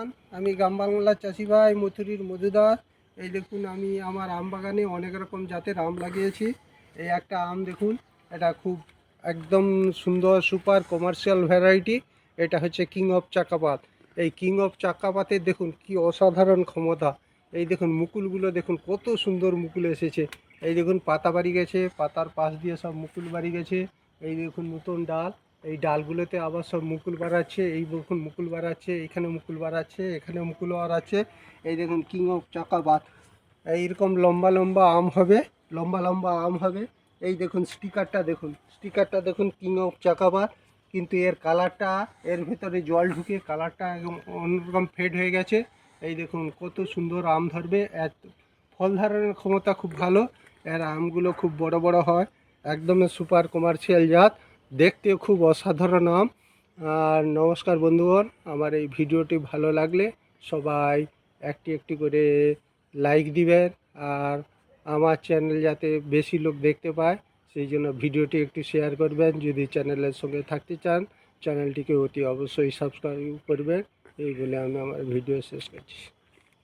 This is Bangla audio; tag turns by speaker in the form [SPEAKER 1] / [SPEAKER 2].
[SPEAKER 1] বন্ধুগণ, আমি গ্রাম বাংলার চাষি ভাই মথুরির মজুদার। এই দেখুন, আমি আমার আম বাগানে অনেক রকম জাতের আম লাগিয়েছি। এই একটা আম দেখুন, এটা খুব একদম সুন্দর সুপার কমার্শিয়াল ভ্যারাইটি। এটা হচ্ছে কিং অফ চাকাপাত। এই কিং অফ চাকাপাতের দেখুন কি অসাধারণ ক্ষমতা। এই দেখুন মুকুলগুলো দেখুন, কত সুন্দর মুকুল এসেছে। এই দেখুন পাতা বাড়ি গেছে, পাতার পাশ দিয়ে সব মুকুল বাড়ি গেছে। এই দেখুন নতুন ডাল, এই ডালগুলোতে আবার সব মুকুল বাড়াচ্ছে। এই দেখুন মুকুল বাড়াচ্ছে, এখানে মুকুল বাড়াচ্ছে, এখানে মুকুল বাড়াচ্ছে। এই দেখুন কিং অফ চাকাপাত। এইরকম লম্বা লম্বা আম হবে, লম্বা লম্বা আম হবে। এই দেখুন স্টিকারটা দেখুন, স্টিকারটা দেখুন কিং অফ চাকাপাত। কিন্তু এর কালারটা, এর ভেতরে জল ঢুকে কালারটা একদম অন্যরকম ফেড হয়ে গেছে। এই দেখুন কত সুন্দর আম ধরবে। ফল ধারণের ক্ষমতা খুব ভালো। এর আমগুলো খুব বড় বড় হয়, একদম সুপার কমার্শিয়াল জাত, দেখতেও খুব অসাধারণ আম। আর নমস্কার বন্ধুগণ, আমার এই ভিডিওটি ভালো লাগলে সবাই একটি একটি করে লাইক দিবেন। আর আমার চ্যানেল যাতে বেশি লোক দেখতে পায়, সেই জন্য ভিডিওটি একটু শেয়ার করবেন। যদি চ্যানেলের সঙ্গে থাকতে চান, চ্যানেলটিকে অতি অবশ্যই সাবস্ক্রাইব করবেন। এই বলে আমি আমার ভিডিও শেষ করছি।